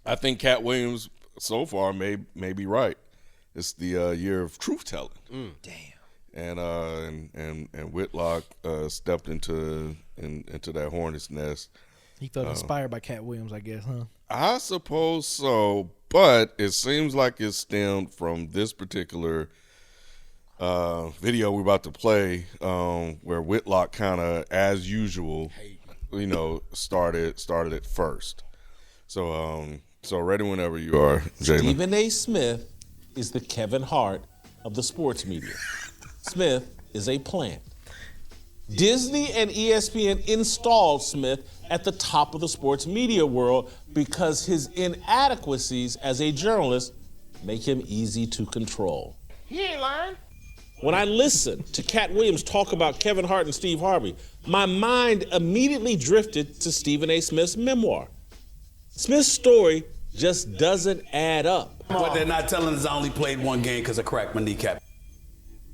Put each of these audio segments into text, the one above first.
I think Cat Williams so far may be right. It's the year of truth telling. Damn. And Whitlock stepped into that hornet's nest. He felt inspired by Cat Williams, I guess, huh? I suppose so, but it seems like it stemmed from this particular video we're about to play, where Whitlock kind of, as usual, started it first. So ready whenever you are, Jalen. Stephen A. Smith is the Kevin Hart of the sports media. Smith is a plant. Disney and ESPN installed Smith at the top of the sports media world because his inadequacies as a journalist make him easy to control. He ain't lying. When I listened to Cat Williams talk about Kevin Hart and Steve Harvey, my mind immediately drifted to Stephen A. Smith's memoir. Smith's story just doesn't add up. What they're not telling is I only played one game because I cracked my kneecap.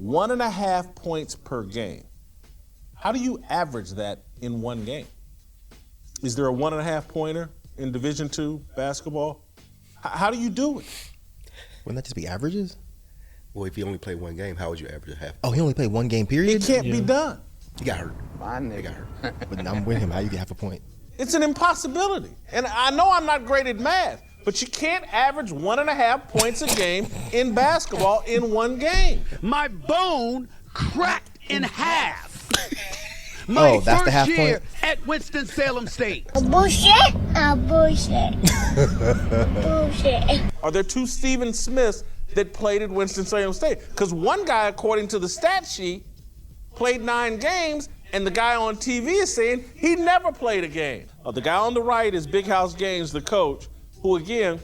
1.5 points per game. How do you average that in one game? Is there a 1.5 pointer in Division II basketball? How do you do it? Wouldn't that just be averages? Well, if you only play one game, how would you average a half? Oh, he only played one game, period? It can't be done. He got hurt. He got hurt. But I'm with him. How you get half a point? It's an impossibility. And I know I'm not great at math, but you can't average 1.5 points a game in basketball in one game. My bone cracked in half. Oh, that's the half point? At Winston-Salem State. Bullshit. Bullshit. Bullshit. Are there two Stephen Smiths that played at Winston-Salem State? Because one guy, according to the stat sheet, played 9 games, and the guy on TV is saying he never played a game. The guy on the right is Big House Gaines, the coach, who again,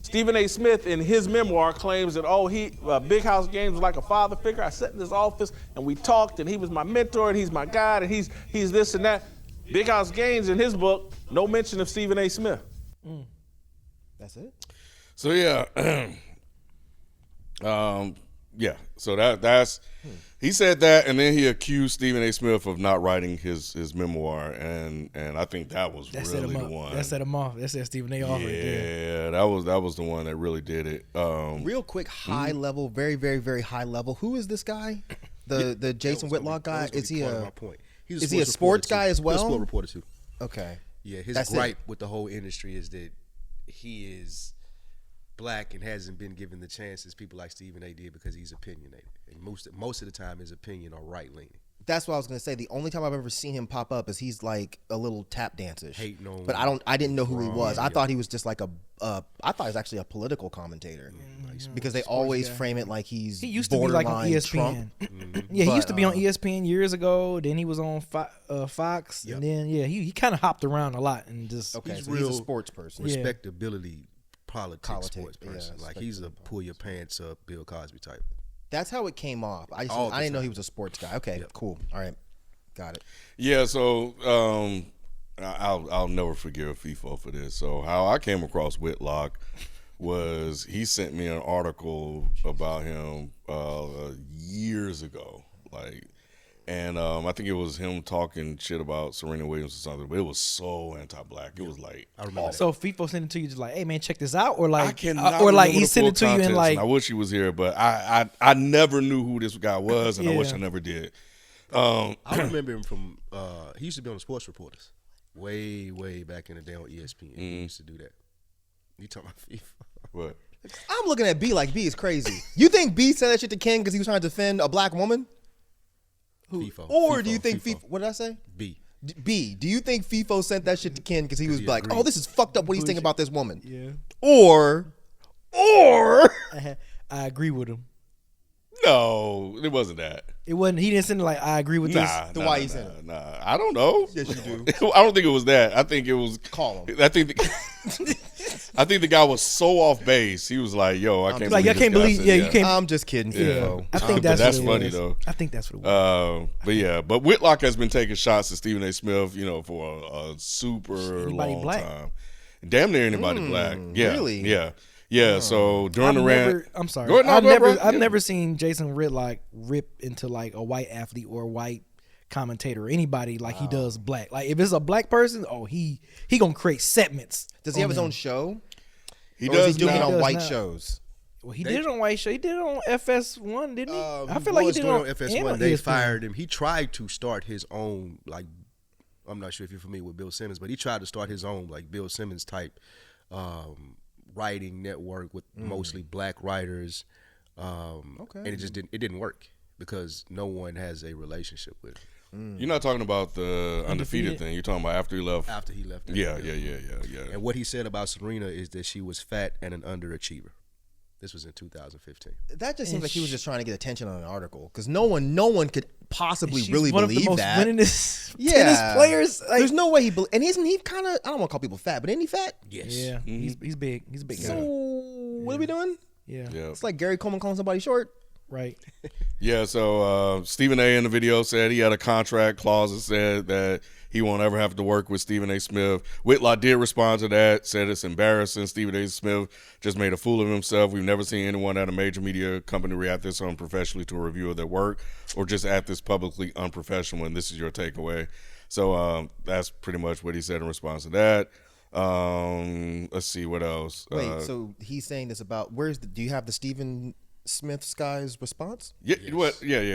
Stephen A. Smith in his memoir claims that, Big House Gaines was like a father figure. I sat in his office and we talked and he was my mentor and he's my guide and he's this and that. Big House Gaines in his book, no mention of Stephen A. Smith. That's it? So yeah, So that's he said that, and then he accused Stephen A. Smith of not writing his memoir, and I think that was really the one that set him off. That set Stephen A. off right there. Yeah, that was the one that really did it. Real quick, high level, very, very, very high level. Who is this guy? The Jason Whitlock guy? Is he a sports guy as well? He's a sport reporter too. Okay. Yeah, his gripe with the whole industry is that he is black and hasn't been given the chances people like Stephen A. did because he's opinionated. And most of the time his opinion are right leaning. That's what I was gonna say. The only time I've ever seen him pop up is he's like a little tap dancer. Hating on, but I didn't know who he was. I thought he was just like I thought he was actually a political commentator because they always frame it like he used to be like on ESPN. Trump. Yeah, he used to be on ESPN years ago. Then he was on Fox, and then he kind of hopped around a lot and just he's a sports person, respectability, politics sports person. Like he's a pull your pants up Bill Cosby type. That's how it came off. I didn't know he was a sports guy. Okay, cool. All right, got it. Yeah, so I'll never forgive FIFO for this. So how I came across Whitlock was he sent me an article about him years ago, and I think it was him talking shit about Serena Williams or something, but it was so anti-black. It was like, I remember. So FIFO sent it to you just like, hey man, check this out, or like, I cannot or like remember he the sent it to full you and context, like, I wish he was here, but I never knew who this guy was, and I wish I never did. I remember him from he used to be on the Sports Reporters way back in the day on ESPN. He used to do that. You talking about FIFA? What? I'm looking at B like B is crazy. You think B said that shit to Ken because he was trying to defend a black woman? FIFO. Or do you think FIFO? What did I say? B. Do you think FIFO sent that shit to Ken because he was like, "Oh, this is fucked up. What he's thinking about this woman?" Yeah. Or I agree with him. No, it wasn't that. It wasn't. He didn't send it like I agree with this. Why he sent it? Nah, I don't know. Yes, you do. I don't think it was that. I think it was. Call him. I think the guy was so off base. He was like, "Yo, I can't Like I can't believe. Yeah, you can't. I'm just kidding. FIFO. I think that's what it funny was. though. I think that's what it was. But Whitlock has been taking shots at Stephen A. Smith, for a super Anybody long black? time. Damn near anybody black. Yeah, really? yeah. So during the rant, I'm sorry. Go ahead, bro. I've never seen Jason Whitlock rip into like a white athlete or a white commentator or anybody like he does black. Like if it's a black person, he gonna create segments. Does he have his own show? He Or is does he doing it now. on does white now. shows? Well, he did it on White Show. He did it on FS1, didn't he? I feel like he was did it doing on FS1. and They ESPN. fired him. He tried to start his own, like, I'm not sure if you're familiar with Bill Simmons, but he tried to start his own, like, Bill Simmons type writing network with mostly black writers. And it just didn't work because no one has a relationship with him. You're not talking about the undefeated thing. You're talking about after he left. After he left. Yeah. And what he said about Serena is that she was fat and an underachiever. This was in 2015. That just seems like he was just trying to get attention on an article because no one could possibly really one believe of the that. most winningest tennis players. Like, There's no way and isn't he kind of? I don't want to call people fat, but isn't he fat? Yes. yeah, he's big. He's a big So guy. what are we doing? Yeah, Yeah. It's like Gary Coleman calling somebody short. right. Yeah, so Stephen A. in the video said he had a contract clause that said that he won't ever have to work with Stephen A. Smith. Whitlock did respond to that, said it's embarrassing. Stephen A. Smith just made a fool of himself. We've never seen anyone at a major media company react this unprofessionally to a review of their work or just act this publicly unprofessional, and this is your takeaway. So that's pretty much what he said in response to that. Let's see, what else? Wait, so he's saying this about do you have the Stephen Smith guy's response? Yeah,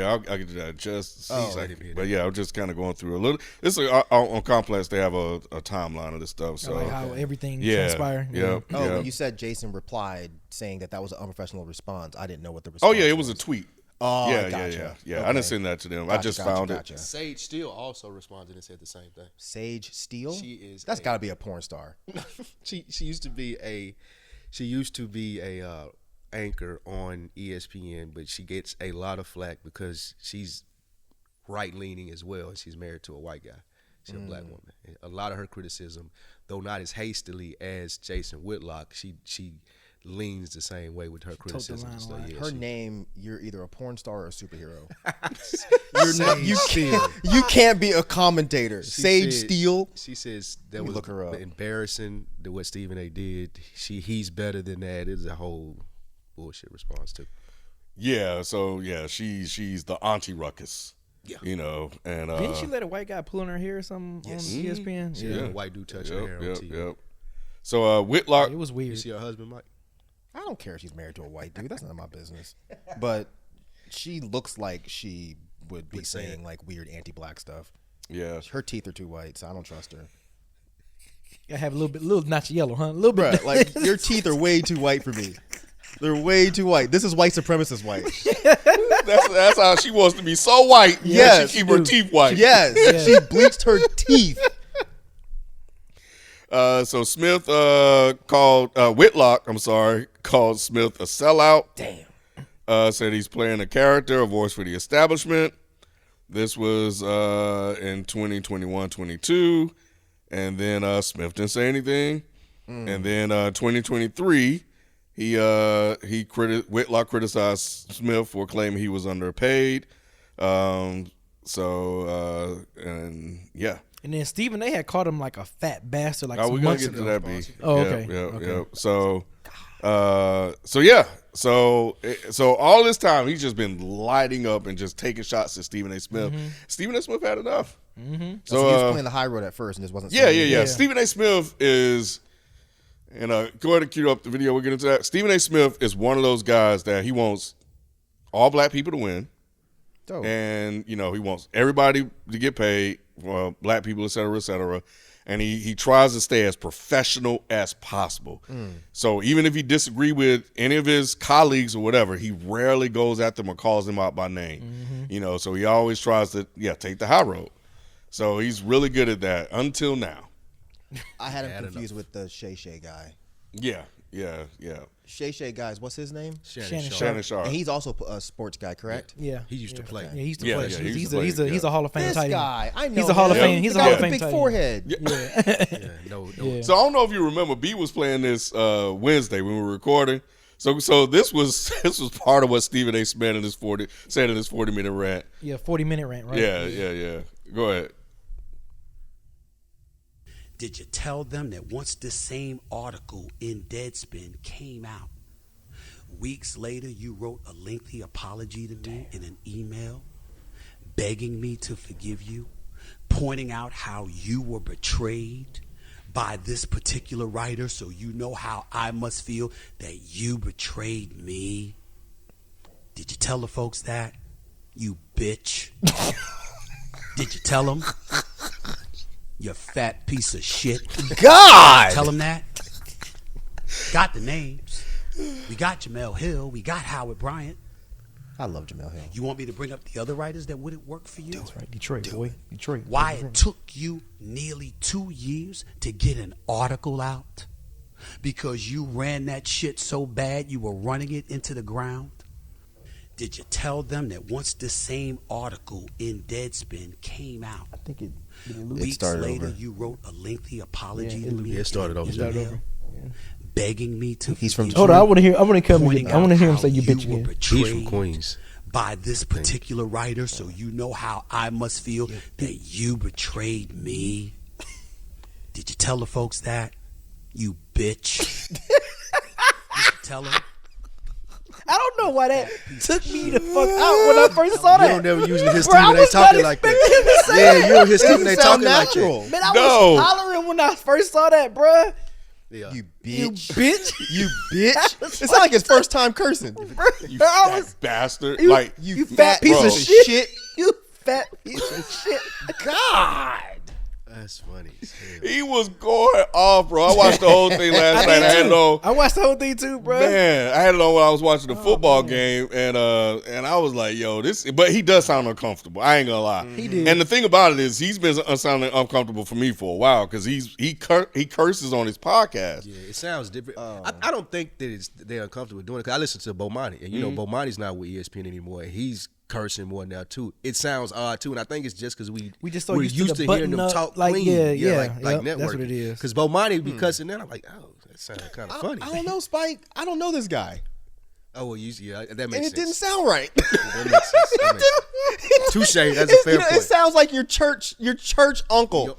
I'll get to that in just a second. But yeah, I'm just kind of going through a little. This is on Complex. They have a timeline of this stuff. So Like how everything yeah, transpired. yeah. Oh, you said Jason replied saying that was an unprofessional response. I didn't know what the response. Oh yeah, it was a tweet. Oh, yeah, gotcha. yeah. I Okay. didn't send that to them. I just found it. Sage Steele also responded and said the same thing. Sage Steele. She That's got to be a porn star. She used to be a anchor on ESPN, but she gets a lot of flack because she's right leaning as well, and she's married to a white guy. She's a black woman. A lot of her criticism, though not as hastily as Jason Whitlock, she leans the same way with her criticism. So, yeah, Her name, you're either a porn star or a superhero. Steele. You can't be a commentator. She Sage said- Steele. She says that Let me was look her up. embarrassing to what Stephen A. did. He's better than that. It's a whole bullshit response too. Yeah, so yeah, she's the auntie ruckus. Yeah. You know, and Didn't she let a white guy pull on her hair or something on ESPN? Yeah, a white dude touching her hair on TV. Yep. So Whitlock. It was weird. You see her husband, Mike? I don't care if she's married to a white dude. That's none of my business. But she looks like she would be saying like weird anti-black stuff. Yeah. Her teeth are too white, so I don't trust her. I have a little notch of yellow, huh? A little bit. Bruh, like your teeth are way too white for me. They're way too white. This is white supremacist white. That's how she wants to be so white. Yes, she keep her teeth white. Yes, she bleached her teeth. So Smith called Whitlock. Called Smith a sellout. Damn. Said he's playing a character, a voice for the establishment. This was in 2021-22, and then Smith didn't say anything. And then 2023, Whitlock criticized Smith for claiming he was underpaid. And yeah. And then Stephen A. had called him like a fat bastard like We're some gonna months get to ago. that, B. Oh, Yep, okay. Yep, Okay. yep. So all this time he's just been lighting up and just taking shots at Stephen A. Smith. Stephen A. Smith had enough. So he was playing the high road at first and just wasn't. Yeah. Yeah. Stephen A. Smith is, and go ahead and cue up the video. We'll get into that. Stephen A. Smith is one of those guys that he wants all black people to win. Dope. And, he wants everybody to get paid, black people, et cetera, and he tries to stay as professional as possible. So even if he disagree with any of his colleagues or whatever, he rarely goes at them or calls them out by name. So he always tries to, take the high road. So he's really good at that until now. I had him confused with the Shay Shay guy. Yeah. Shay Shay guys, what's his name? Shannon Sharp. And he's also a sports guy, correct? Yeah. He used to play. Yeah, he used to Yeah, play. yeah, He's a Hall of Fame This tight end. guy, I know. He's a Hall of him. Fame. He's The a guy Hall of with Fame big tight forehead. end. No. So I don't know if you remember, B was playing this Wednesday when we were recording. So this was part of what Stephen A. Smith said in his 40-minute rant. Yeah, 40-minute rant, right? Yeah. Go ahead. Did you tell them that once this same article in Deadspin came out, weeks later you wrote a lengthy apology to me in an email, begging me to forgive you, pointing out how you were betrayed by this particular writer, so you know how I must feel that you betrayed me. Did you tell the folks that? You bitch. Did you tell them? You fat piece of shit. God! Tell them that. Got the names. We got Jamel Hill. We got Howard Bryant. I love Jamel Hill. You want me to bring up the other writers that wouldn't work for you? That's right, Detroit, boy. Detroit. Why it took you nearly 2 years to get an article out? Because you ran that shit so bad you were running it into the ground? Did you tell them that once this same article in Deadspin came out, I think it weeks started later over. you wrote a lengthy apology Yeah, to me? it started over. in an email, begging me to He's from forgive Hold on, you, I want to hear. I want to come. pointing I want to out hear him how say you bitch were again. He's from betrayed Queens. by this particular writer, so you know how I must feel that you betrayed me. Did you tell the folks that? You bitch. Did you tell them? I don't know why that took me the fuck out when I first saw You that. don't never usually hear Bro, I Stephen A. was not talking like expecting him to that. say Yeah, that. you don't hear Stephen A. Doesn't talking sound like natural. that. Man, I No. was hollering when I first saw that, bruh. Yeah. You You bitch. bitch. You bitch. It sounded like his first time cursing. You I fat was- bastard. You- Like, You fat piece bro. of shit. You fat piece of shit. God. That's funny as hell. he was going off, bro. I watched the whole thing last night. I had it on. I watched the whole thing too, bruh. Man, I had it on when I was watching the football game, and I was like, "Yo, this." But he does sound uncomfortable. I ain't gonna lie. He did. And the thing about it is, he's been sounding uncomfortable for me for a while because he curses on his podcast. Yeah, it sounds different. I don't think that they're uncomfortable doing it because I listen to Bomani, and you know Bomani's not with ESPN anymore. And he's cursing more now too. It sounds odd too, and I think it's just because We just so we're used to the hearing them button up, talk like, clean, yeah, like yep, networking. that's what it is. Because Bomani be cussing, then I'm like, oh, that sounds kind of funny. I don't know, Spike. I don't know this guy. Oh well, yeah, that makes And sense. it didn't sound right. That makes sense. That makes sense. Touche. That's a fair You know, point. it sounds like your church uncle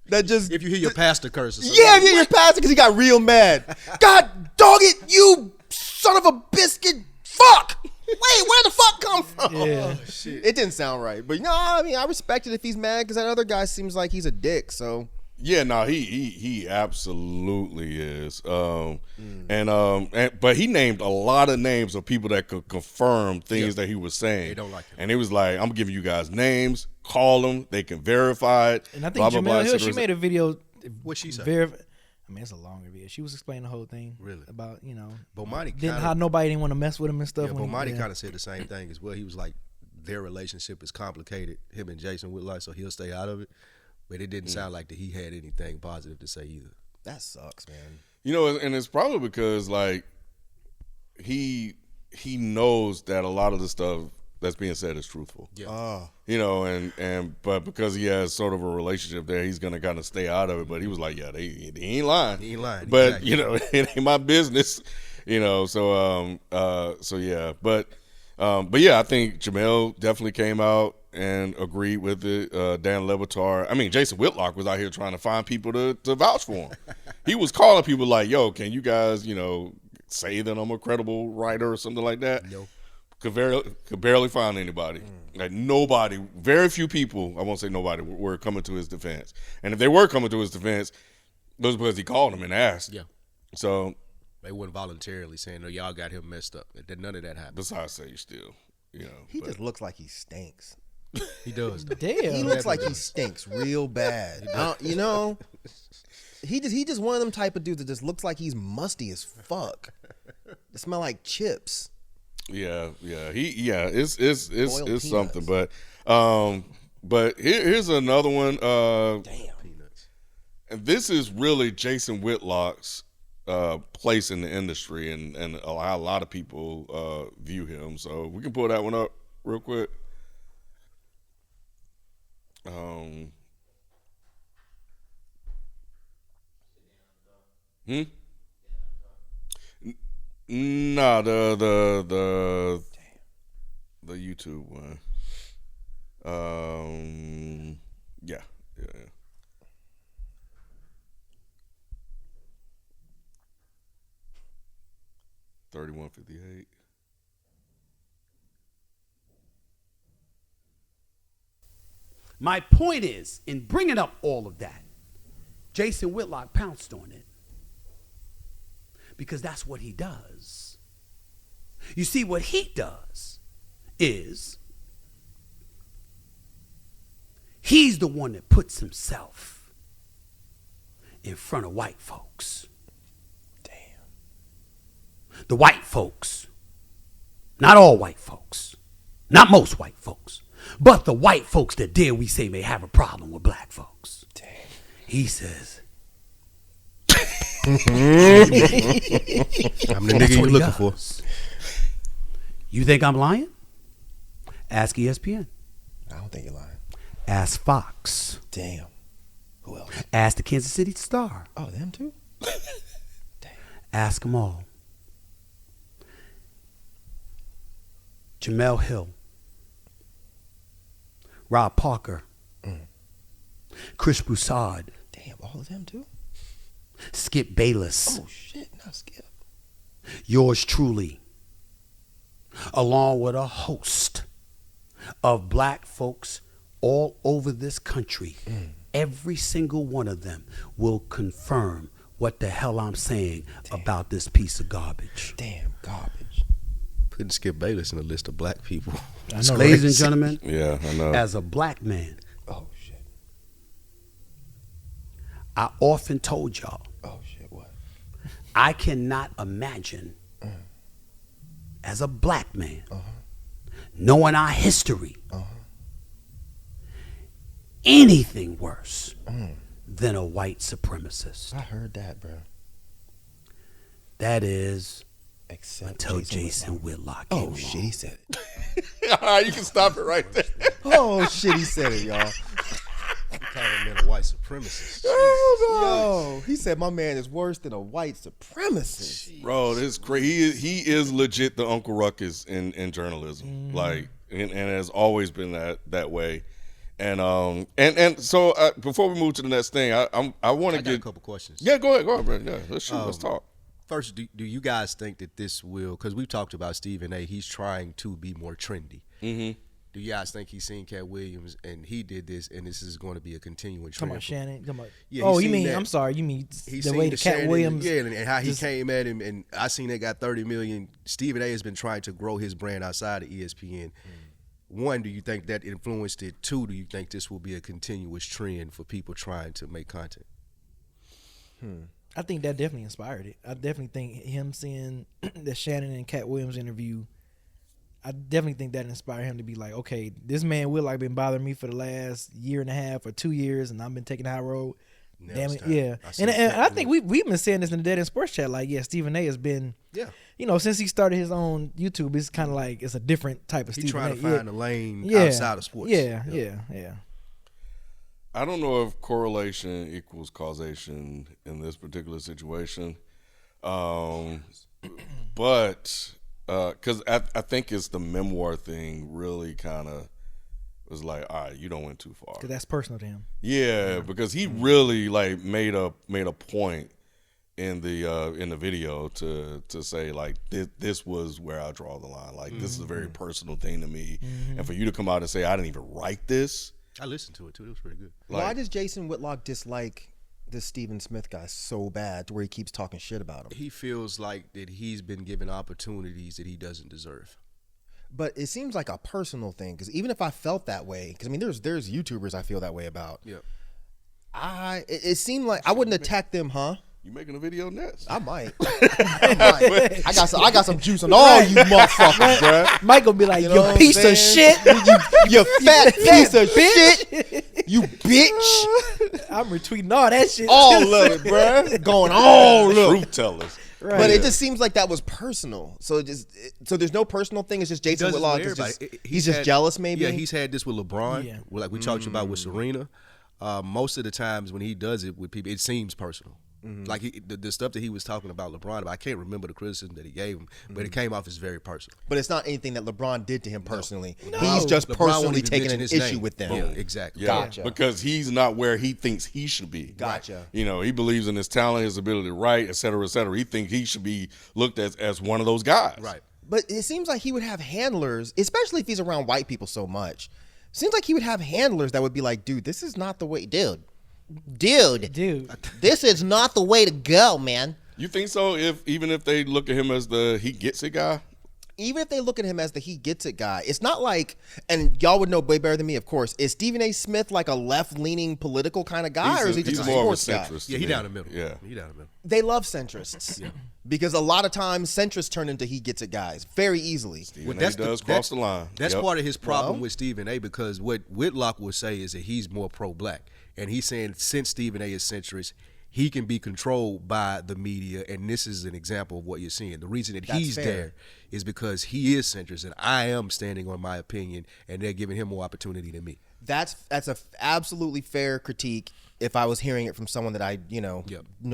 that just If you hear your pastor curse or something. yeah, your pastor because he got real mad. God dog it, you son of a biscuit, fuck. Wait, where the fuck come from? Yeah. It didn't sound right, but no, I mean, I respect it if he's mad because that other guy seems like he's a dick. So Yeah, no, he absolutely is. But he named a lot of names of people that could confirm things that he was saying. They don't like him. And he was like, "I'm giving you guys names. Call them. They can verify it." And I think blah, blah, Jamel blah, Hill, et she cetera. made a video. What'd she say? I mean, it's a longer video. She was explaining the whole thing. Really? About, Bomani how nobody didn't want to mess with him and stuff. Yeah, when he- Bomani yeah. kind of said the same thing as well. He was like, their relationship is complicated, him and Jason Whitlock, so he'll stay out of it. But it didn't sound like that he had anything positive to say either. that sucks, man. And it's probably because like he knows that a lot of the stuff that's being said is truthful. Yeah. But because he has sort of a relationship there, he's gonna kind of stay out of it. But he was like, yeah, he ain't lying. He ain't lying, But exactly. it ain't my business. So yeah. But yeah, I think Jamel definitely came out and agreed with it. Dan Levitar, Jason Whitlock was out here trying to find people to vouch for him. He was calling people like, yo, can you guys, say that I'm a credible writer or something like that? No. Could barely find anybody. Like nobody, very few people, I won't say nobody, were coming to his defense. And if they were coming to his defense, it was because he called them and asked. Yeah. So They weren't voluntarily saying, no, y'all got him messed up. None of that happened. besides say you still, He just looks like he stinks. He does. though. Damn. He looks like he stinks real bad. He just one of them type of dudes that just looks like he's musty as fuck. They smell like chips. Yeah, it's Boiled something, peanuts. but here's another one. Damn. Peanuts. And this is really Jason Whitlock's place in the industry, and how a lot of people view him. So we can pull that one up real quick. Nah, the YouTube one. Yeah. 3158. My point is, in bringing up all of that, Jason Whitlock pounced on it because that's what he does. You see, what he does is he's the one that puts himself in front of white folks. Damn. The white folks, not all white folks, not most white folks, but the white folks that dare we say may have a problem with black folks. Damn. He says, I'm the nigga you looking for. You think I'm lying? Ask ESPN. I don't think you're lying. Ask Fox. Damn. Who else? Ask the Kansas City Star. Oh, them too? Damn. Ask them all. Jamel Hill. Rob Parker. Chris Broussard. Damn, all of them too? Skip Bayless. Oh, shit, not Skip. Yours truly. Along with a host of black folks all over this country. Every single one of them will confirm what the hell I'm saying about this piece of garbage. Damn, garbage. Putting Skip Bayless in a list of black people. I know, ladies and gentlemen, Yeah, I know. as a black man, Oh, shit. I often told y'all, Oh, shit, what? I cannot imagine as a black man, knowing our history, anything worse than a white supremacist. I heard that, bro. That is Except until Jason Whitlock came Oh, along. shit, he said it. All right, you can stop it right there. Oh, shit, he said it, y'all. Calling him a white supremacist. Yo, he said my man is worse than a white supremacist. Bro, this crazy. He is legit the Uncle Ruckus in journalism. Like, and has always been that way. And so before we move to the next thing, I want to I got a get couple questions. Yeah, go ahead, bro. Yeah, let's shoot. Let's talk. First, do you guys think that this will, because we've talked about Stephen A., he's trying to be more trendy. Mm-hmm. Do you guys think he's seen Cat Williams and he did this and this is going to be a continuing trend? Come on, Shannon. Come on. Yeah, oh, he's you seen mean, that. I'm sorry, you mean He's the seen way the Cat Shannon, Williams. yeah, and how he just- came at him, and I seen that got 30 million. Stephen A. has been trying to grow his brand outside of ESPN. One, do you think that influenced it? Two, do you think this will be a continuous trend for people trying to make content? I think that definitely inspired it. I definitely think him seeing the Shannon and Cat Williams interview, I definitely think that inspired him to be like, okay, this man Whitlock been bothering me for the last year and a half or 2 years, and I've been taking the high road. Now Damn it's it, time. yeah. I see And that. I think we've been saying this in the Dead End Sports Chat. Like, yeah, Stephen A. has been, Yeah. you know, since he started his own YouTube, it's kind of like it's a different type of He's Stephen trying A. to find a lane yeah. outside of sports. Yeah. I don't know if correlation equals causation in this particular situation, but because I think it's the memoir thing really kind of was like, all right, you don't went too far. Because that's personal to him. Yeah, because he really like made a point in the video to say like this was where I draw the line. Like this is a very personal thing to me, and for you to come out and say I didn't even write this. I listened to it too. It was pretty good. Why does Jason Whitlock dislike this Stephen Smith guy so bad to where he keeps talking shit about him? He feels like that he's been given opportunities that he doesn't deserve. But it seems like a personal thing, because even if I felt that way, because I mean, there's YouTubers I feel that way about. Yeah. It seemed like I wouldn't attack them, huh? You making a video next? I might. I got some juice on all you motherfuckers, bruh. Mike gonna be like, You know you what I'm piece of saying? shit. You fat piece of shit. You bitch. I'm retweeting all that shit. All of it, bruh. Going all of it. Truth tellers. Right. But it just seems like that was personal. So so there's no personal thing. It's just Jason Does it Whitlock. with Is everybody. just, he's just jealous, maybe. Yeah, he's had this with LeBron. Yeah. Like we talked about with Serena. Most of the times when he does it with people, it seems personal. Like the stuff that he was talking about LeBron, I can't remember the criticism that he gave him, but it came off as very personal. But it's not anything that LeBron did to him personally. No. He's just LeBron won't personally even taking mention an his issue name. with them. Yeah, exactly. Yeah, Gotcha. because he's not where he thinks he should be. Gotcha. You know, he believes in his talent, his ability to write, et cetera, et cetera. He thinks he should be looked at as one of those guys. Right. But it seems like he would have handlers, especially if he's around white people so much. Seems like he would have handlers that would be like, dude, this is not the way, dude. dude, this is not the way to go, man. You think so? Even if they look at him as the he gets it guy? Even if they look at him as the he gets it guy, it's not like, and y'all would know way better than me, of course, is Stephen A. Smith like a left-leaning political kind of guy, or is he just a more of a sports guy? centrist? Yeah, he down the middle. Yeah. He down the middle. They love centrists. Because a lot of times centrists turn into he gets it guys very easily. Stephen A. does cross the line. That's part of his problem with Stephen A. because what Whitlock will say is that he's more pro-black. And he's saying since Stephen A. is centrist, he can be controlled by the media, and this is an example of what you're seeing. The reason that he's there is because he is centrist, and I am standing on my opinion, and they're giving him more opportunity than me. That's a absolutely fair critique if I was hearing it from someone that I know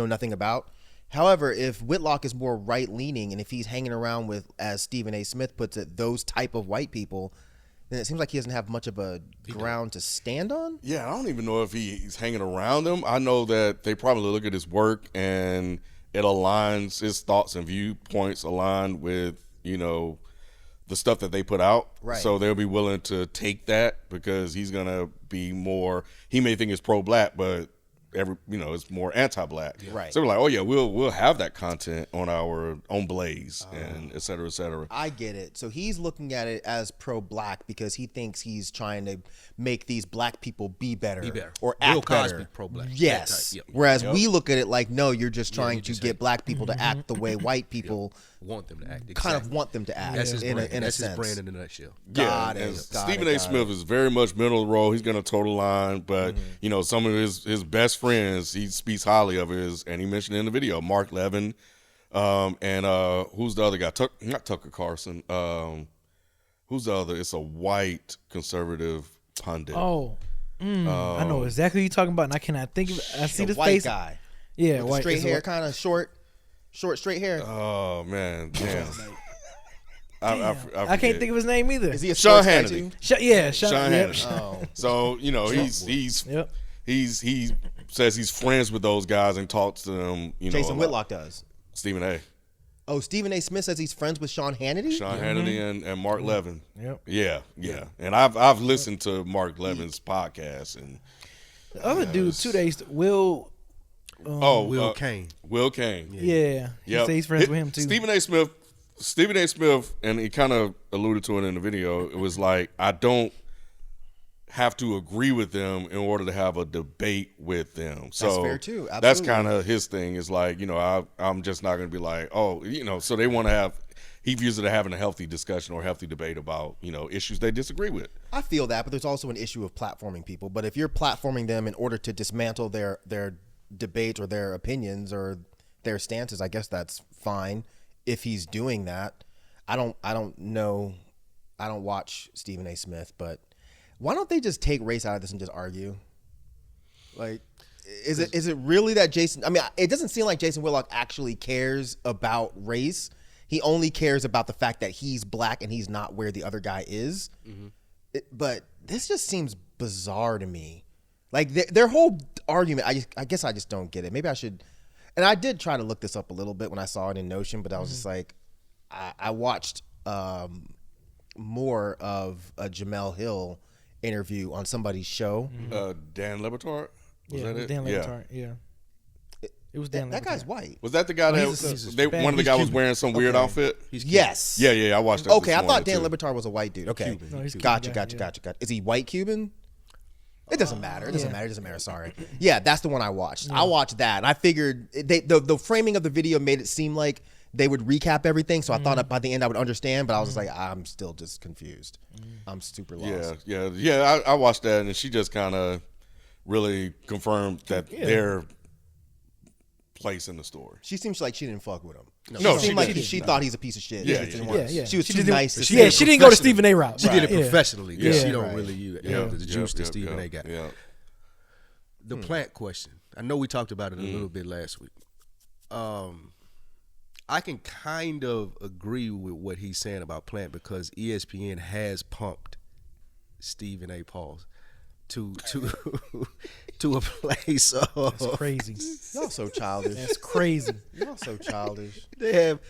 nothing about. However, if Whitlock is more right-leaning, and if he's hanging around with, as Stephen A. Smith puts it, those type of white people, then it seems like he doesn't have much of a ground to stand on. Yeah, I don't even know if he's hanging around them. I know that they probably look at his work and it aligns, his thoughts and viewpoints align with, the stuff that they put out. Right. So they'll be willing to take that because he's going to be more, he may think it's pro-black, but it's more anti-black. Right. So we're like, oh yeah, we'll have that content on our own Blaze and et cetera, et cetera. I get it. So he's looking at it as pro-black because he thinks he's trying to make these black people be better. Or act Bill Cosby, better. pro-black. Yes. Yep. Whereas we look at it like, no, you're just trying to get black people to act the way white people want them to act. kind of want them to act. That's his brand. In That's a his sense. brand in a nutshell. Stephen A. Smith is very much middle of the road. He's going to toe the line, but some of his best friends, he speaks highly of his, and he mentioned in the video Mark Levin, and who's the other guy? Not Tucker Carlson. Who's the other? It's a white conservative pundit. I know exactly who you're talking about, and I cannot think of it. I see the this white face. guy. Yeah, with white. straight hair, kind of short, straight hair. Oh man, damn. I can't think of his name either. Is he a Sean sports guy Hannity? too? Sean yep. Hannity. Oh. So he says he's friends with those guys and talks to them. Jason Whitlock does. Stephen A. Oh, Stephen A. Smith says he's friends with Sean Hannity? Sean Hannity and Mark Levin. Yep. Yeah. And I've listened to Mark Levin's podcast and The other dude, 2 days, Will Kane. Will Kane. Yeah. He says he's friends with him too. Stephen A. Smith, and he kind of alluded to it in the video, it was like, I don't have to agree with them in order to have a debate with them. So That's fair too. Absolutely. That's kind of his thing, is like, I'm just not going to be like, so they want to have, he views it as having a healthy discussion or healthy debate about, issues they disagree with. I feel that, but there's also an issue of platforming people. But if you're platforming them in order to dismantle their debates or their opinions or their stances, I guess that's fine. If he's doing that, I don't know. I don't watch Stephen A. Smith, but why don't they just take race out of this and just argue? Like, is it really that Jason? I mean, it doesn't seem like Jason Whitlock actually cares about race. He only cares about the fact that he's black and he's not where the other guy is. But this just seems bizarre to me. Like their whole argument, I guess I just don't get it. Maybe I should. And I did try to look this up a little bit when I saw it in Notion, but I was just like, I watched more of a Jamel Hill interview on somebody's show. Dan Le Batard? Was that it? Dan Le Batard, yeah. It was Dan Le That guy's Batard. white. Was that the guy that one of the guys was wearing some weird outfit? Yes. Yeah, I watched that. Okay, I thought Dan Dan Le Batard was a white dude. Okay. No, he's Gotcha. Cuban, Gotcha. Is he white Cuban? It doesn't matter. It doesn't matter. Sorry. Yeah, that's the one I watched. I watched that, and I figured the framing of the video made it seem like they would recap everything. So I thought by the end I would understand, but I was just like, I'm still just confused. I'm super lost. Yeah. I watched that, and she just kind of really confirmed that their place in the story. She seems like she didn't fuck with him. No, she seemed like she thought he's a piece of shit. Yeah, She was too did- nice to Yeah, say. she didn't go to Stephen A. route. She did it Yeah. professionally. Yeah. She don't Right. really have the juice that Stephen A. got. Yeah. The plant question. I know we talked about it a little bit last week. I can kind of agree with what he's saying about Plant because ESPN has pumped Stephen A. Pauls to a place of That's crazy. Y'all so childish. That's crazy. Y'all so childish. they have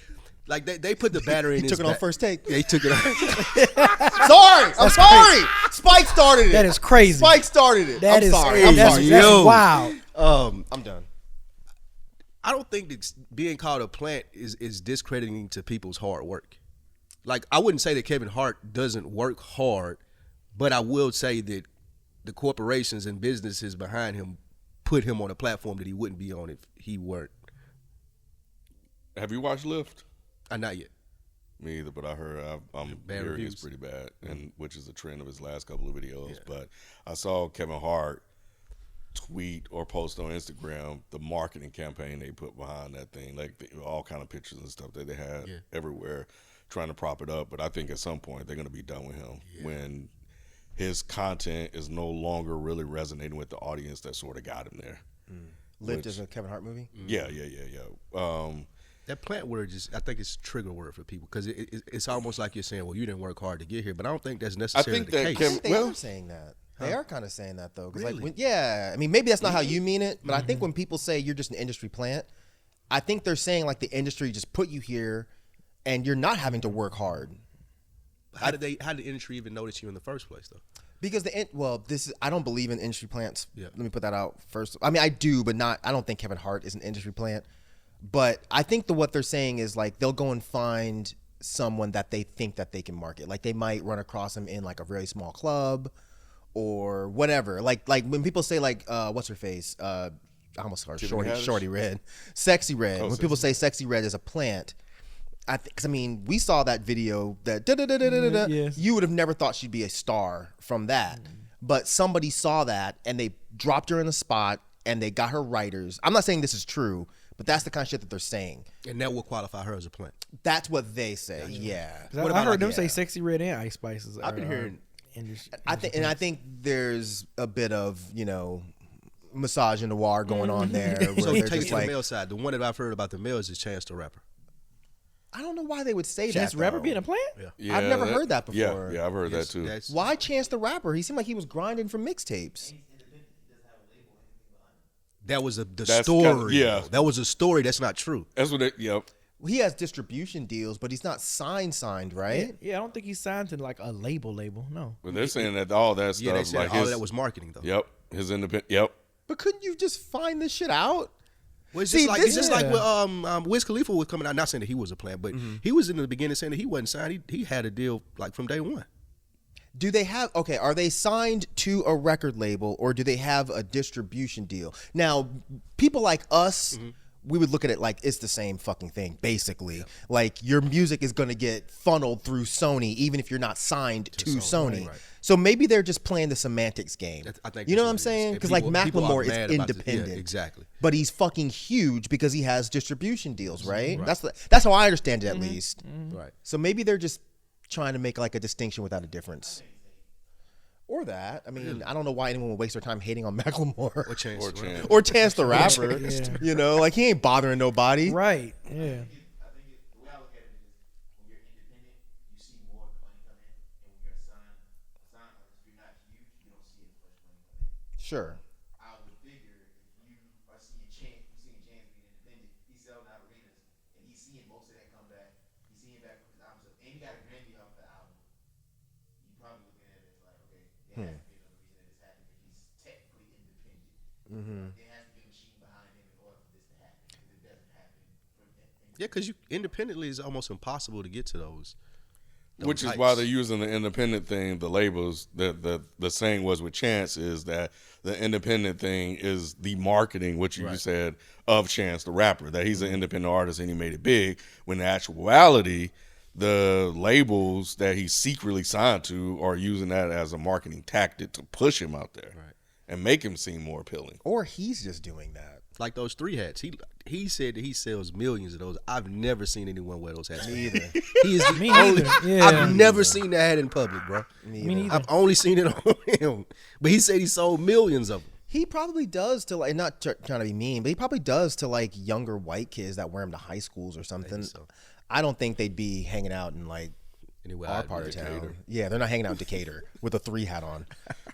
Like they put the battery in He his took it on back. first take. Yeah, he took it on. Sorry, I'm sorry. Spike started it. That is crazy. Spike started it. That I'm is sorry. I'm that's, sorry. that's Yo. wild. I'm done. I don't think that being called a plant is discrediting to people's hard work. Like, I wouldn't say that Kevin Hart doesn't work hard, but I will say that the corporations and businesses behind him put him on a platform that he wouldn't be on if he weren't. Have you watched Lyft? Not yet. Me either, but I heard I'm Bad hearing reviews. it's pretty bad, and which is a trend of his last couple of videos. But I saw Kevin Hart tweet or post on Instagram the marketing campaign they put behind that thing, like all kind of pictures and stuff that they had everywhere, trying to prop it up. But I think at some point they're going to be done with him when his content is no longer really resonating with the audience that sort of got him there. Lyft is a Kevin Hart movie. Yeah. That plant word I think it's a trigger word for people because it's almost like you're saying, well, you didn't work hard to get here, but I don't think that's necessarily the case. I think they Well- are saying that. They are kind of saying that though. 'Cause Really? I mean, maybe that's not how you mean it, but I think when people say you're just an industry plant, I think they're saying like the industry just put you here, and you're not having to work hard. How did the industry even notice you in the first place, though? Because I don't believe in industry plants. Yeah. Let me put that out first. I mean, I do, but I don't think Kevin Hart is an industry plant. But I think what they're saying is like they'll go and find someone that they think that they can market. Like they might run across him in like a very small club or whatever. Like when people say like what's her face? I almost called her Tiffany Haddish? Shorty Red, Sexy Red. When Sexy people say Sexy Red is a plant. Because I mean, we saw that video that da-da-da-da-da-da. Yes. You would have never thought she'd be a star from that, but somebody saw that and they dropped her in a spot and they got her writers. I'm not saying this is true, but that's the kind of shit that they're saying. And that will qualify her as a plant. That's what they say. Yeah. 'Cause I heard them say Sexy Red and Ice Spices. I've been hearing. I think there's a bit of massage noir going on there. Where So they're take it just to the like, male side. The one that I've heard about the males is Chance the Rapper. I don't know why they would say Chance that. the Rapper though. being a plant? Yeah, I've never heard that before. Yeah, I've heard that too. Why Chance the Rapper? He seemed like he was grinding for mixtapes. That was the That's story. kinda- yeah. though. That was a story. That's not true. That's what. Yep. He has distribution deals, but he's not signed, right? Yeah, I don't think he's signed to like a label. No. But they're saying that all that stuff, Yeah, they said like all his, of that was marketing, though. Yep, his independent. Yep. But couldn't you just find this shit out? Well, it's See, just like this it's just is- like when Wiz Khalifa was coming out. Not saying that he was a plant, but he was in the beginning saying that he wasn't signed. He had a deal like from day one. Do they have are they signed to a record label or do they have a distribution deal? Now, people like us, we would look at it like it's the same fucking thing, basically. Like your music is gonna get funneled through Sony, even if you're not signed to Sony. right. So maybe they're just playing the semantics game. I think you know that's what I'm what it is. saying? And Because like people are Macklemore mad is about independent, yeah, exactly. but he's fucking huge because he has distribution deals, right? That's how I understand it at least. Right. So maybe they're just trying to make like a distinction without a difference. Or that. I mean, I don't know why anyone would waste their time hating on Macklemore. Or Chance. Or Chance. Or Chance the Rapper. Yeah. You know, like he ain't bothering nobody. Right. Yeah. I think the way I look at it is when you're independent, you see more of the money come in, and when you're a sign artist, you're not huge, you don't see as much money come in. Sure. I would figure if you are seeing Chance being independent, he's selling out arenas, and he's seeing most of that come back. He's seeing back from his album, so, and he got a Grammy off the album. You probably looking at it as like, okay, there has to be another reason that this happened if he's technically independent. There has to be a machine behind him in order for this to happen, because it doesn't happen for that. Yeah, because you independently is almost impossible to get to those. Which is heights. why they're using the independent thing. The labels. The saying was with Chance is that the independent thing is the marketing, which you said, of Chance the Rapper. That he's an independent artist and he made it big. When in actuality, the labels that he's secretly signed to are using that as a marketing tactic to push him out there and make him seem more appealing. Or he's just doing that. Like those 3 hats. He said that he sells millions of those. I've never seen anyone wear those hats. Me either. He is the Me only. neither. Yeah. I've never seen that hat in public, bro. Me neither. I've only seen it on him. But he said he sold millions of them. He probably does to like, not trying to be mean, but he probably does to like younger white kids that wear them to high schools or something. so. I don't think they'd be hanging out in like Anyway, our I'd part of be town. Decatur. Yeah, they're not hanging out in Decatur with a 3 hat on.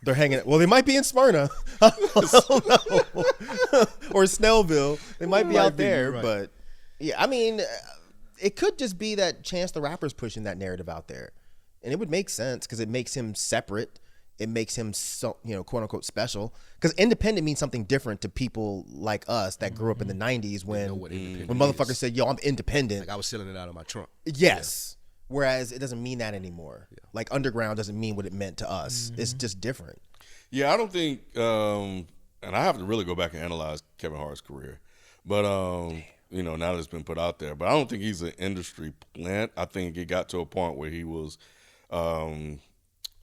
They're hanging. Well, they might be in Smyrna. I don't know. Or Snellville. They might be out there, right. but yeah, I mean, it could just be that Chance the Rapper's pushing that narrative out there, and it would make sense because it makes him separate. It makes him so, quote unquote special. Because independent means something different to people like us that grew up in the '90s when motherfuckers said, "Yo, I'm independent." Like I was selling it out of my trunk. Yes. Whereas it doesn't mean that anymore. Yeah. Like underground doesn't mean what it meant to us. It's just different. Yeah, I don't think, and I have to really go back and analyze Kevin Hart's career, but now that it's been put out there, but I don't think he's an industry plant. I think it got to a point where he was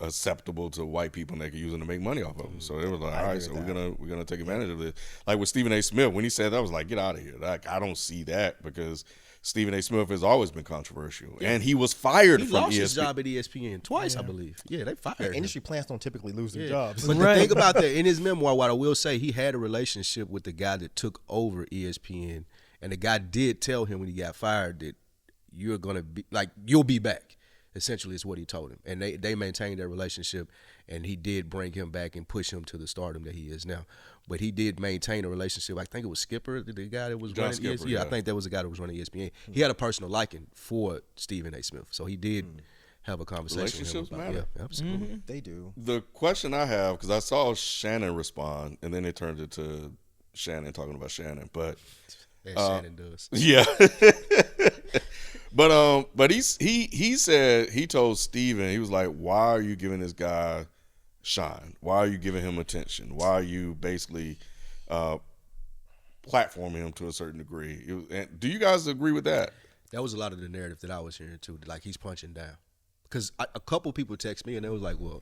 acceptable to white people and they could use him to make money off of him. So it was like, all right, so we're gonna take advantage of this. Like with Stephen A. Smith, when he said that, I was like, get out of here. Like I don't see that because Stephen A. Smith has always been controversial, and he was fired from lost ESPN. his job at ESPN twice, I believe. Yeah, they fired him. Industry plants don't typically lose their jobs. But the thing about that, in his memoir, what I will say, he had a relationship with the guy that took over ESPN, and the guy did tell him when he got fired that you're gonna be like you'll be back. Essentially, is what he told him, and they maintained their relationship, and he did bring him back and push him to the stardom that he is now. But he did maintain a relationship. I think it was Skipper, the guy that was running ESPN. Yeah, I think that was the guy that was running ESPN. He had a personal liking for Stephen A. Smith, so he did have a conversation with him. Relationships matter. Yeah, absolutely. They do. The question I have, because I saw Shannon respond, and then it turned into Shannon talking about Shannon, but As Shannon does. yeah. But he said, he told Steven, he was like, why are you giving this guy shine? Why are you giving him attention? Why are you basically platforming him to a certain degree? Do you guys agree with that? That was a lot of the narrative that I was hearing too. Like he's punching down. Because a couple people text me and they was like, well,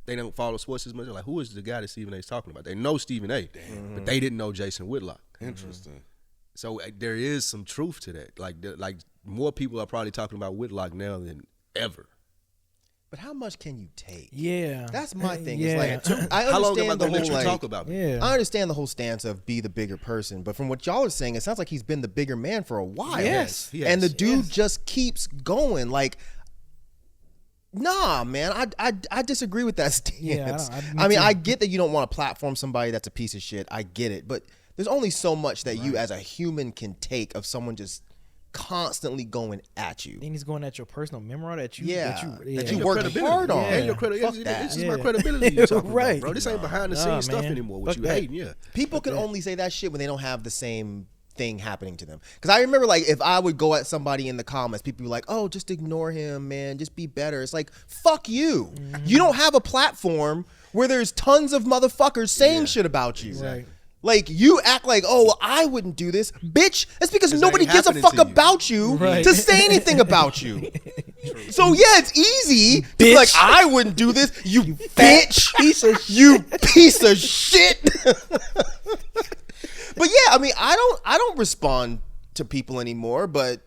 they don't follow sports as much. They're like, who is the guy that Stephen A. is talking about? They know Stephen A., but they didn't know Jason Whitlock. Interesting. So there is some truth to that. Like more people are probably talking about Whitlock now than ever. But how much can you take? Yeah, that's my thing. Yeah. It's like I How long am I understand the gonna let whole you talk about me? Yeah. I understand the whole stance of be the bigger person, but from what y'all are saying, it sounds like he's been the bigger man for a while. Yes. He has. And the dude just keeps going. Like, nah, man, I disagree with that stance. I mean, I get that you don't want to platform somebody that's a piece of shit. I get it, but there's only so much that you as a human can take of someone just constantly going at you. Then he's going at your personal memoir that you that you worked hard on. And your credibility. This is my credibility you're talking Right. about, bro. This ain't behind the scenes stuff man. anymore. What Fuck you that. hating, yeah. People can only say that shit when they don't have the same thing happening to them. Because I remember, like, if I would go at somebody in the comments, people would be like, oh, just ignore him, man. Just be better. It's like, fuck you. You don't have a platform where there's tons of motherfuckers saying shit about you. Right. Like, you act like, oh, well, I wouldn't do this. Bitch, that's because nobody gives a happening fuck to you. about you Right. to say anything about you. So, yeah, it's easy to be like, I wouldn't do this, you bitch. piece of You piece of shit. But yeah, I mean, I don't respond to people anymore, but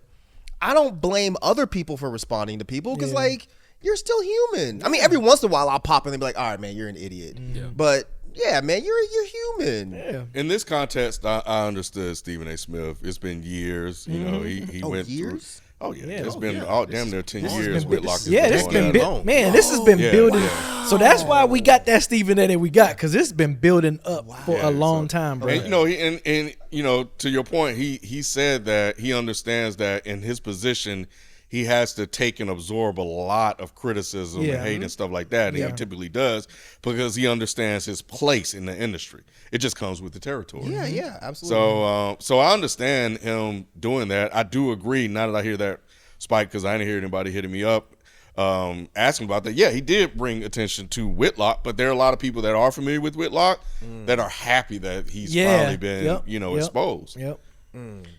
I don't blame other people for responding to people because, like, you're still human. I mean, every once in a while I'll pop in and be like, all right, man, you're an idiot. But yeah, man, you're human. Yeah. In this context, I understood Stephen A. Smith. It's been years. You know, he went years? through. Oh yeah, Yeah. it's Oh, been yeah. damn near 10 has years. been- Whitlock has Yeah, this going been at it. man. This has been Yeah, building. yeah. So that's why we got that Stephen A. that we got because it's been building up for Yeah, a long so- time, bro. And you know, and you know, to your point, he said that he understands that in his position, he has to take and absorb a lot of criticism Yeah. and hate and stuff like that. And Yeah. he typically does because he understands his place in the industry. It just comes with the territory. Yeah, absolutely. So I understand him doing that. I do agree. Now that I hear that, Spike, because I didn't hear anybody hitting me up asking about that. Yeah, he did bring attention to Whitlock, but there are a lot of people that are familiar with Whitlock that are happy that he's finally been, exposed. Yep.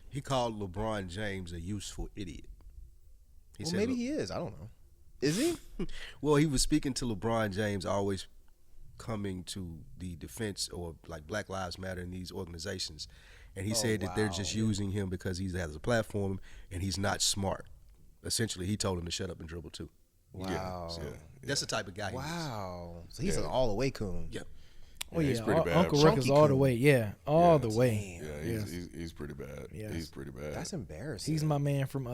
He called LeBron James a useful idiot. He said, maybe he is. I don't know. Is he? Well, he was speaking to LeBron James, always coming to the defense or like Black Lives Matter in these organizations. And he said that they're just using him because he has a platform and he's not smart. Essentially, he told him to shut up and dribble too. Wow. So that's the type of guy he is. Wow. So he's an all the way coon. Yep. Oh he's yeah, pretty bad. Uncle Chunky Ruckus all the coon. way. Yeah, all the way. Yeah, he's pretty bad. Yes. He's pretty bad. That's embarrassing. He's my man from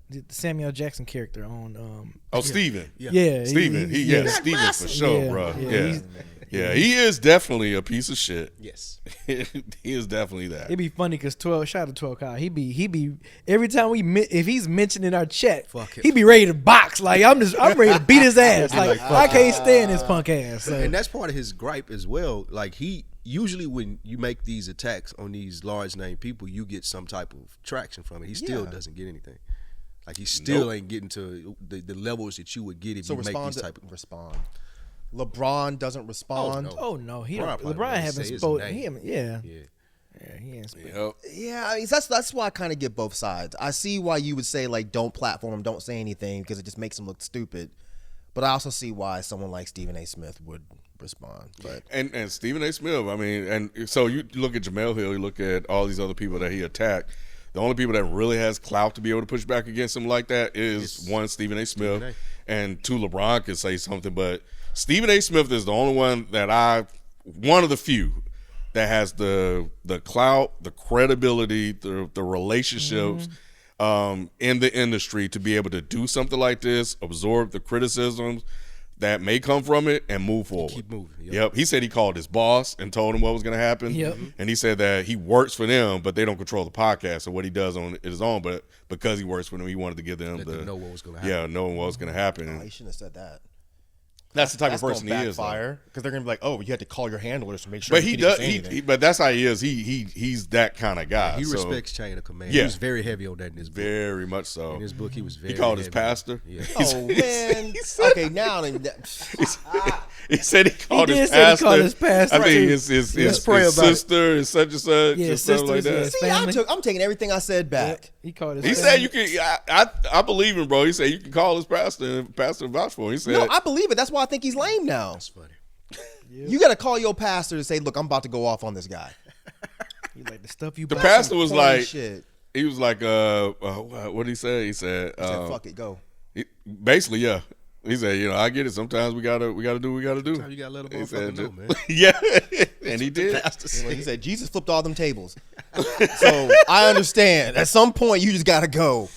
the Samuel Jackson character on. Oh, Steven. Yeah, Steven. Steven for sure, bro. Yeah. Yeah, he is definitely a piece of shit. Yes. He is definitely that. It'd be funny because 12, shout out to 12 Kyle. He be every time if he's mentioned in our chat, Fuck it. he be ready to box. Like I'm ready to beat his ass. Like I can't stand his punk ass. So. And that's part of his gripe as well. Like usually when you make these attacks on these large name people, you get some type of traction from it. He still doesn't get anything. Like he still ain't getting to the levels that you would get if you make these type of respond. LeBron doesn't respond. Oh no, LeBron LeBron haven't say his spoken. name. Yeah, he ain't spoken. Yep. Yeah, I mean, that's why I kind of get both sides. I see why you would say like don't platform him, don't say anything because it just makes him look stupid. But I also see why someone like Stephen A. Smith would respond. But And Stephen A. Smith, I mean, and so you look at Jamel Hill, you look at all these other people that he attacked. The only people that really has clout to be able to push back against him like that is one, Stephen A. Smith, and two, LeBron could say something. But Stephen A. Smith is the only one one of the few that has the clout, the credibility, the relationships in the industry to be able to do something like this, absorb the criticisms that may come from it, and move forward. Keep moving. Yep. He said he called his boss and told him what was going to happen. Yep. And he said that he works for them, but they don't control the podcast. So what he does on his own, but because he works for them, he wanted to give them Let them know what was going to happen. Yeah, knowing what was going to happen. he shouldn't have said that. That's the type That's of person he gonna is. backfire because they're gonna be like, oh, you had to call your handlers to make sure. But he does. But that's how he is. He's that kind of guy. He So, respects chain of command. Yeah. He was very heavy on that in his book. very much so. In his book, he was very He called his heavy on it. pastor. Yeah. Oh man. Okay, now He said he called did his say he pastor. called his pastor, I think too. his pray about it. sister is such and such. Yeah, or something like sisters, that. yeah. see, I'm taking everything I said back. He called his. He family. said you can. I believe him, bro. He said you can call his pastor and pastor vouch for him. He said, No, I believe it. That's why I think he's lame now. That's funny. You got to call your pastor to say, look, I'm about to go off on this guy. He like the stuff you. the buy. pastor was Corny like, shit. he was like, what did he say? He said, He said, fuck it, go. basically, yeah. He said, I get it. Sometimes we gotta do what we gotta do. Sometimes you gotta let a He said, motherfucker know, man. yeah, and he did. He said, Jesus flipped all them tables. So I understand. At some point, you just got to go.